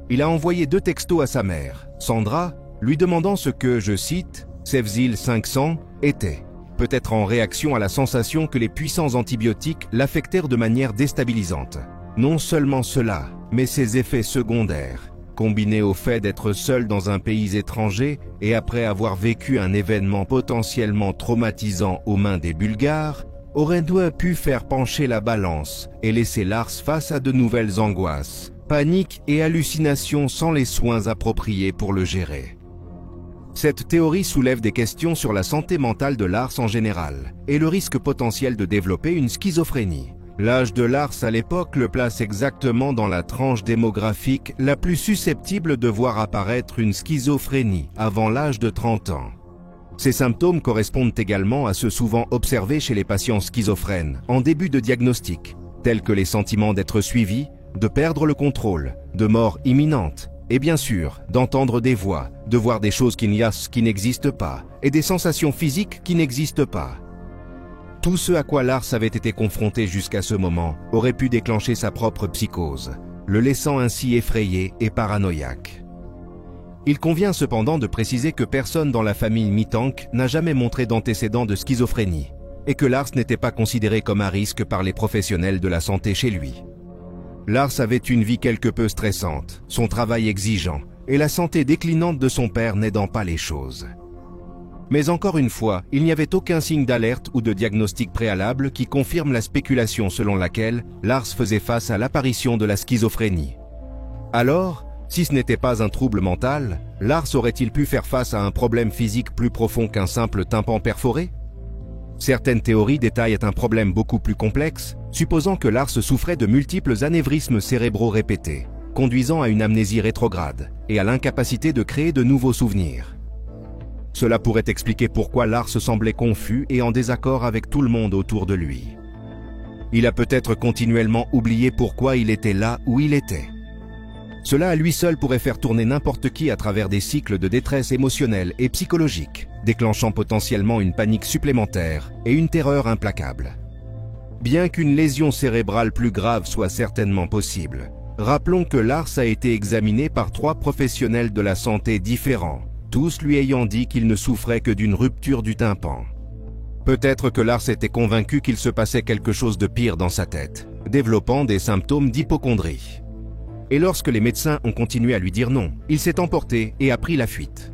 Il a envoyé 2 textos à sa mère, Sandra, lui demandant ce que, je cite, Cefzil 500 était, peut-être en réaction à la sensation que les puissants antibiotiques l'affectèrent de manière déstabilisante. Non seulement cela, mais ses effets secondaires, combinés au fait d'être seul dans un pays étranger et après avoir vécu un événement potentiellement traumatisant aux mains des Bulgares, auraient pu faire pencher la balance et laisser Lars face à de nouvelles angoisses, paniques et hallucinations sans les soins appropriés pour le gérer. Cette théorie soulève des questions sur la santé mentale de Lars en général et le risque potentiel de développer une schizophrénie. L'âge de Lars à l'époque le place exactement dans la tranche démographique la plus susceptible de voir apparaître une schizophrénie avant l'âge de 30 ans. Ces symptômes correspondent également à ceux souvent observés chez les patients schizophrènes en début de diagnostic, tels que les sentiments d'être suivis, de perdre le contrôle, de mort imminente, et bien sûr, d'entendre des voix, de voir des choses qui n'existent pas, et des sensations physiques qui n'existent pas. Tout ce à quoi Lars avait été confronté jusqu'à ce moment aurait pu déclencher sa propre psychose, le laissant ainsi effrayé et paranoïaque. Il convient cependant de préciser que personne dans la famille Mittank n'a jamais montré d'antécédent de schizophrénie, et que Lars n'était pas considéré comme à risque par les professionnels de la santé chez lui. Lars avait une vie quelque peu stressante, son travail exigeant, et la santé déclinante de son père n'aidant pas les choses. Mais encore une fois, il n'y avait aucun signe d'alerte ou de diagnostic préalable qui confirme la spéculation selon laquelle Lars faisait face à l'apparition de la schizophrénie. Alors, si ce n'était pas un trouble mental, Lars aurait-il pu faire face à un problème physique plus profond qu'un simple tympan perforé? Certaines théories détaillent un problème beaucoup plus complexe, supposant que Lars souffrait de multiples anévrismes cérébraux répétés, conduisant à une amnésie rétrograde et à l'incapacité de créer de nouveaux souvenirs. Cela pourrait expliquer pourquoi Lars semblait confus et en désaccord avec tout le monde autour de lui. Il a peut-être continuellement oublié pourquoi il était là où il était. Cela à lui seul pourrait faire tourner n'importe qui à travers des cycles de détresse émotionnelle et psychologique, déclenchant potentiellement une panique supplémentaire et une terreur implacable. Bien qu'une lésion cérébrale plus grave soit certainement possible, rappelons que Lars a été examiné par 3 professionnels de la santé différents, tous lui ayant dit qu'il ne souffrait que d'une rupture du tympan. Peut-être que Lars était convaincu qu'il se passait quelque chose de pire dans sa tête, développant des symptômes d'hypocondrie. Et lorsque les médecins ont continué à lui dire non, il s'est emporté et a pris la fuite.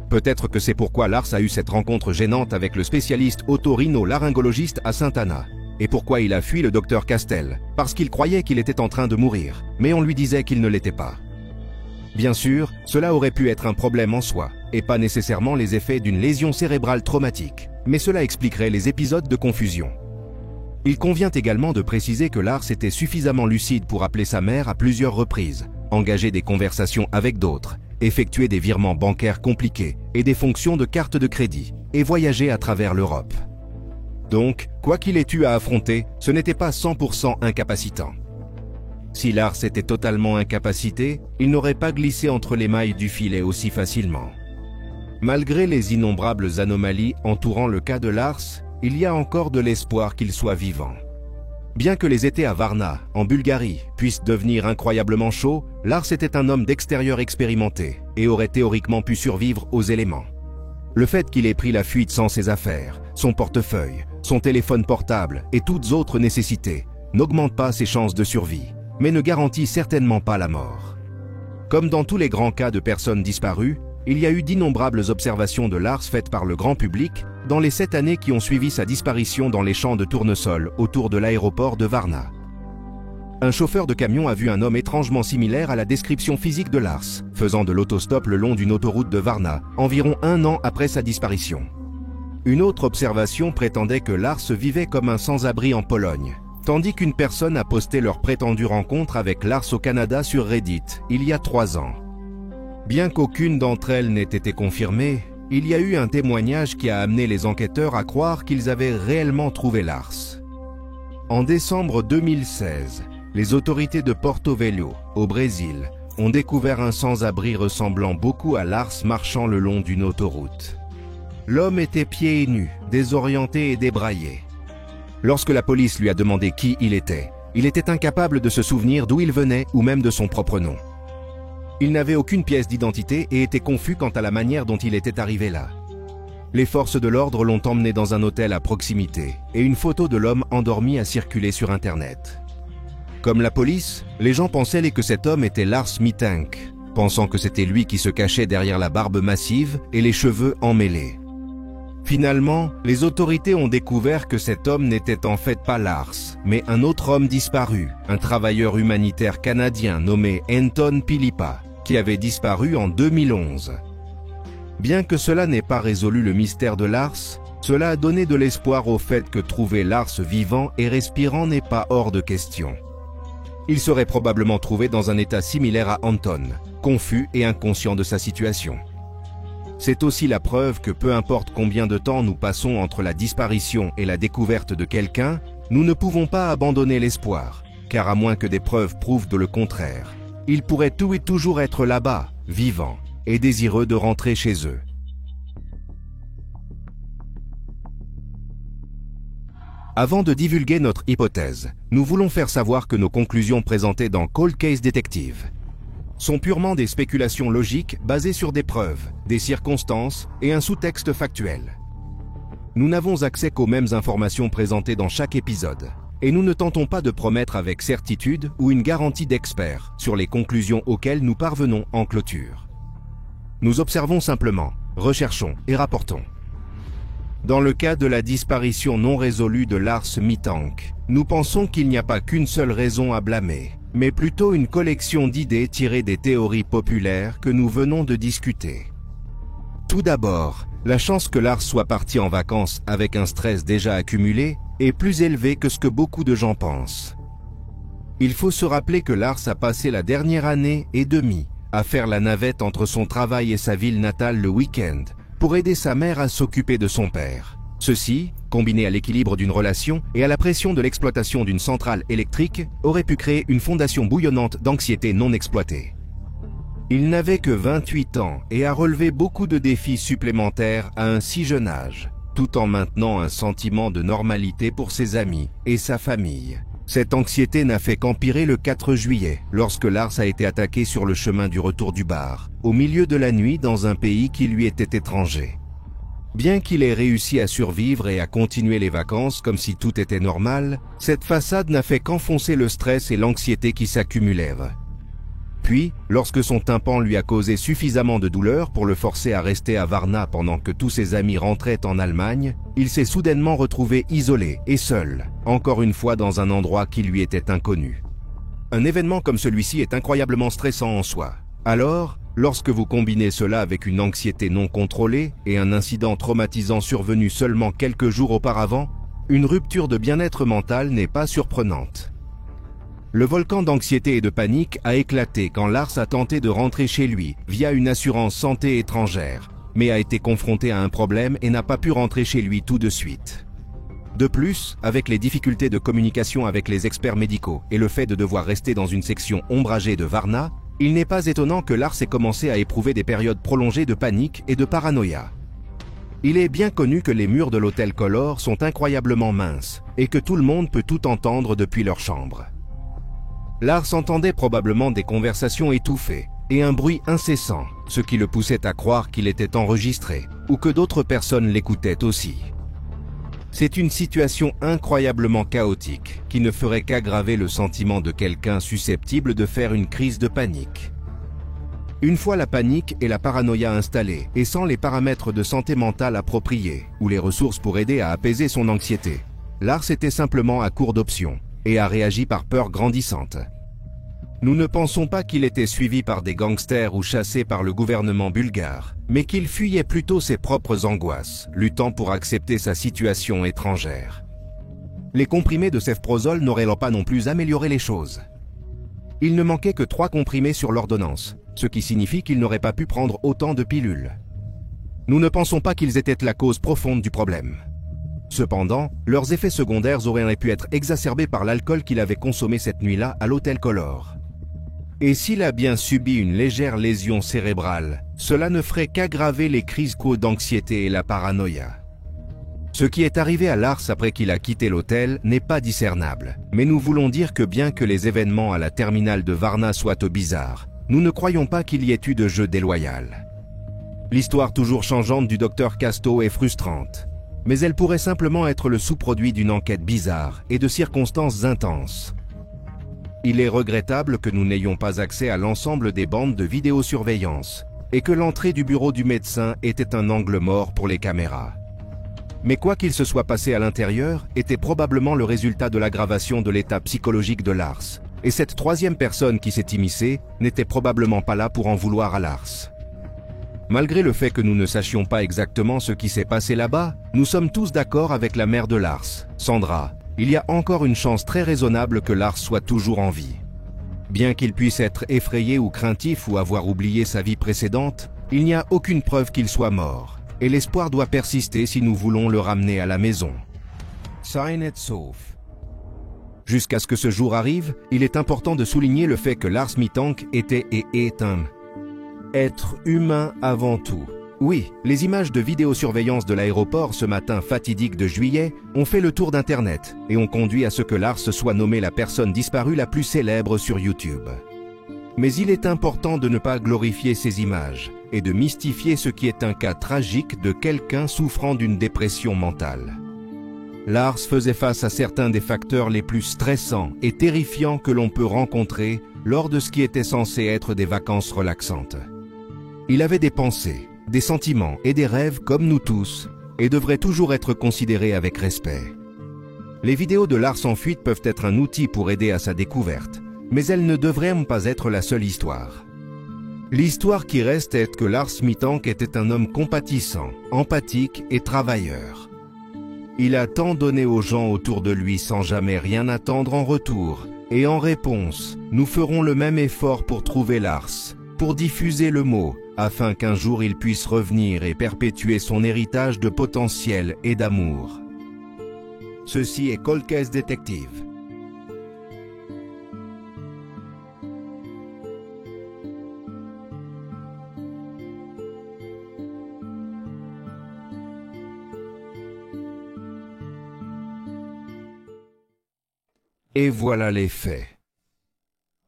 Peut-être que c'est pourquoi Lars a eu cette rencontre gênante avec le spécialiste otorino-laryngologiste à Sainte-Anna, et pourquoi il a fui le docteur Castel, parce qu'il croyait qu'il était en train de mourir, mais on lui disait qu'il ne l'était pas. Bien sûr, cela aurait pu être un problème en soi, et pas nécessairement les effets d'une lésion cérébrale traumatique, mais cela expliquerait les épisodes de confusion. Il convient également de préciser que Lars était suffisamment lucide pour appeler sa mère à plusieurs reprises, engager des conversations avec d'autres, effectuer des virements bancaires compliqués et des fonctions de carte de crédit, et voyager à travers l'Europe. Donc, quoi qu'il ait eu à affronter, ce n'était pas 100% incapacitant. Si Lars était totalement incapacité, il n'aurait pas glissé entre les mailles du filet aussi facilement. Malgré les innombrables anomalies entourant le cas de Lars, il y a encore de l'espoir qu'il soit vivant. Bien que les étés à Varna, en Bulgarie, puissent devenir incroyablement chauds, Lars était un homme d'extérieur expérimenté et aurait théoriquement pu survivre aux éléments. Le fait qu'il ait pris la fuite sans ses affaires, son portefeuille, son téléphone portable et toutes autres nécessités n'augmente pas ses chances de survie, mais ne garantit certainement pas la mort. Comme dans tous les grands cas de personnes disparues, il y a eu d'innombrables observations de Lars faites par le grand public dans les 7 années qui ont suivi sa disparition dans les champs de tournesol autour de l'aéroport de Varna. Un chauffeur de camion a vu un homme étrangement similaire à la description physique de Lars, faisant de l'autostop le long d'une autoroute de Varna, environ 1 an après sa disparition. Une autre observation prétendait que Lars vivait comme un sans-abri en Pologne, tandis qu'une personne a posté leur prétendue rencontre avec Lars au Canada sur Reddit, il y a 3 ans. Bien qu'aucune d'entre elles n'ait été confirmée, il y a eu un témoignage qui a amené les enquêteurs à croire qu'ils avaient réellement trouvé Lars. En décembre 2016, les autorités de Porto Velho, au Brésil, ont découvert un sans-abri ressemblant beaucoup à Lars marchant le long d'une autoroute. L'homme était pieds nus, désorienté et débraillé. Lorsque la police lui a demandé qui il était incapable de se souvenir d'où il venait ou même de son propre nom. Il n'avait aucune pièce d'identité et était confus quant à la manière dont il était arrivé là. Les forces de l'ordre l'ont emmené dans un hôtel à proximité et une photo de l'homme endormi a circulé sur Internet. Comme la police, les gens pensaient que cet homme était Lars Mittank, pensant que c'était lui qui se cachait derrière la barbe massive et les cheveux emmêlés. Finalement, les autorités ont découvert que cet homme n'était en fait pas Lars, mais un autre homme disparu, un travailleur humanitaire canadien nommé Anton Pilipa, qui avait disparu en 2011. Bien que cela n'ait pas résolu le mystère de Lars, cela a donné de l'espoir au fait que trouver Lars vivant et respirant n'est pas hors de question. Il serait probablement trouvé dans un état similaire à Anton, confus et inconscient de sa situation. C'est aussi la preuve que peu importe combien de temps nous passons entre la disparition et la découverte de quelqu'un, nous ne pouvons pas abandonner l'espoir, car à moins que des preuves prouvent de le contraire, ils pourraient tout et toujours être là-bas, vivants et désireux de rentrer chez eux. Avant de divulguer notre hypothèse, nous voulons faire savoir que nos conclusions présentées dans Cold Case Detective sont purement des spéculations logiques basées sur des preuves, des circonstances et un sous-texte factuel. Nous n'avons accès qu'aux mêmes informations présentées dans chaque épisode, et nous ne tentons pas de promettre avec certitude ou une garantie d'expert sur les conclusions auxquelles nous parvenons en clôture. Nous observons simplement, recherchons et rapportons. Dans le cas de la disparition non résolue de Lars Mittank, nous pensons qu'il n'y a pas qu'une seule raison à blâmer, mais plutôt une collection d'idées tirées des théories populaires que nous venons de discuter. Tout d'abord, la chance que Lars soit parti en vacances avec un stress déjà accumulé est plus élevée que ce que beaucoup de gens pensent. Il faut se rappeler que Lars a passé la dernière année et demie à faire la navette entre son travail et sa ville natale le week-end pour aider sa mère à s'occuper de son père. Ceci, combiné à l'équilibre d'une relation et à la pression de l'exploitation d'une centrale électrique, aurait pu créer une fondation bouillonnante d'anxiété non exploitée. Il n'avait que 28 ans et a relevé beaucoup de défis supplémentaires à un si jeune âge, tout en maintenant un sentiment de normalité pour ses amis et sa famille. Cette anxiété n'a fait qu'empirer le 4 juillet, lorsque Lars a été attaqué sur le chemin du retour du bar, au milieu de la nuit dans un pays qui lui était étranger. Bien qu'il ait réussi à survivre et à continuer les vacances comme si tout était normal, cette façade n'a fait qu'enfoncer le stress et l'anxiété qui s'accumulèrent. Puis, lorsque son tympan lui a causé suffisamment de douleur pour le forcer à rester à Varna pendant que tous ses amis rentraient en Allemagne, il s'est soudainement retrouvé isolé et seul, encore une fois dans un endroit qui lui était inconnu. Un événement comme celui-ci est incroyablement stressant en soi. Alors, lorsque vous combinez cela avec une anxiété non contrôlée et un incident traumatisant survenu seulement quelques jours auparavant, une rupture de bien-être mental n'est pas surprenante. Le volcan d'anxiété et de panique a éclaté quand Lars a tenté de rentrer chez lui via une assurance santé étrangère, mais a été confronté à un problème et n'a pas pu rentrer chez lui tout de suite. De plus, avec les difficultés de communication avec les experts médicaux et le fait de devoir rester dans une section ombragée de Varna, il n'est pas étonnant que Lars ait commencé à éprouver des périodes prolongées de panique et de paranoïa. Il est bien connu que les murs de l'hôtel Color sont incroyablement minces et que tout le monde peut tout entendre depuis leur chambre. Lars entendait probablement des conversations étouffées et un bruit incessant, ce qui le poussait à croire qu'il était enregistré ou que d'autres personnes l'écoutaient aussi. C'est une situation incroyablement chaotique qui ne ferait qu'aggraver le sentiment de quelqu'un susceptible de faire une crise de panique. Une fois la panique et la paranoïa installées et sans les paramètres de santé mentale appropriés ou les ressources pour aider à apaiser son anxiété, Lars était simplement à court d'options et a réagi par peur grandissante. Nous ne pensons pas qu'il était suivi par des gangsters ou chassé par le gouvernement bulgare, mais qu'il fuyait plutôt ses propres angoisses, luttant pour accepter sa situation étrangère. Les comprimés de cefprozol n'auraient pas non plus amélioré les choses. Il ne manquait que 3 comprimés sur l'ordonnance, ce qui signifie qu'il n'aurait pas pu prendre autant de pilules. Nous ne pensons pas qu'ils étaient la cause profonde du problème. Cependant, leurs effets secondaires auraient pu être exacerbés par l'alcool qu'il avait consommé cette nuit-là à l'hôtel Color. Et s'il a bien subi une légère lésion cérébrale, cela ne ferait qu'aggraver les crises d'anxiété et la paranoïa. Ce qui est arrivé à Lars après qu'il a quitté l'hôtel n'est pas discernable, mais nous voulons dire que bien que les événements à la terminale de Varna soient bizarres, nous ne croyons pas qu'il y ait eu de jeu déloyal. L'histoire toujours changeante du docteur Casto est frustrante, mais elle pourrait simplement être le sous-produit d'une enquête bizarre et de circonstances intenses. Il est regrettable que nous n'ayons pas accès à l'ensemble des bandes de vidéosurveillance et que l'entrée du bureau du médecin était un angle mort pour les caméras. Mais quoi qu'il se soit passé à l'intérieur était probablement le résultat de l'aggravation de l'état psychologique de Lars, et cette troisième personne qui s'est immiscée n'était probablement pas là pour en vouloir à Lars. Malgré le fait que nous ne sachions pas exactement ce qui s'est passé là-bas, nous sommes tous d'accord avec la mère de Lars, Sandra. Il y a encore une chance très raisonnable que Lars soit toujours en vie. Bien qu'il puisse être effrayé ou craintif ou avoir oublié sa vie précédente, il n'y a aucune preuve qu'il soit mort, et l'espoir doit persister si nous voulons le ramener à la maison. Sign it sauf. Jusqu'à ce que ce jour arrive, il est important de souligner le fait que Lars Mittank était et est un être humain avant tout. Oui, les images de vidéosurveillance de l'aéroport ce matin fatidique de juillet ont fait le tour d'Internet et ont conduit à ce que Lars soit nommé la personne disparue la plus célèbre sur YouTube. Mais il est important de ne pas glorifier ces images et de mystifier ce qui est un cas tragique de quelqu'un souffrant d'une dépression mentale. Lars faisait face à certains des facteurs les plus stressants et terrifiants que l'on peut rencontrer lors de ce qui était censé être des vacances relaxantes. Il avait des pensées, des sentiments et des rêves comme nous tous, et devrait toujours être considéré avec respect. Les vidéos de Lars en fuite peuvent être un outil pour aider à sa découverte, mais elles ne devraient pas être la seule histoire. L'histoire qui reste est que Lars Mittank était un homme compatissant, empathique et travailleur. Il a tant donné aux gens autour de lui sans jamais rien attendre en retour, et en réponse, nous ferons le même effort pour trouver Lars, pour diffuser le mot, afin qu'un jour il puisse revenir et perpétuer son héritage de potentiel et d'amour. Ceci est Cold Case Detective. Et voilà les faits.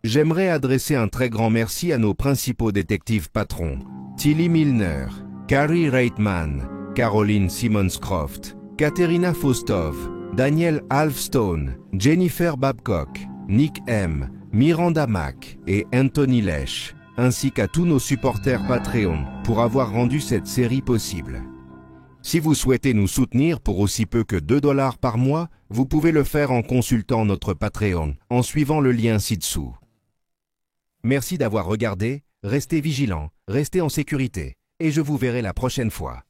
J'aimerais adresser un très grand merci à nos principaux détectives patrons, Tilly Milner, Carrie Reitman, Caroline Simmonscroft, Katerina Faustov, Daniel Halfstone, Jennifer Babcock, Nick M, Miranda Mack et Anthony Lesh, ainsi qu'à tous nos supporters Patreon pour avoir rendu cette série possible. Si vous souhaitez nous soutenir pour aussi peu que 2 $ par mois, vous pouvez le faire en consultant notre Patreon, en suivant le lien ci-dessous. Merci d'avoir regardé, restez vigilants, restez en sécurité, et je vous verrai la prochaine fois.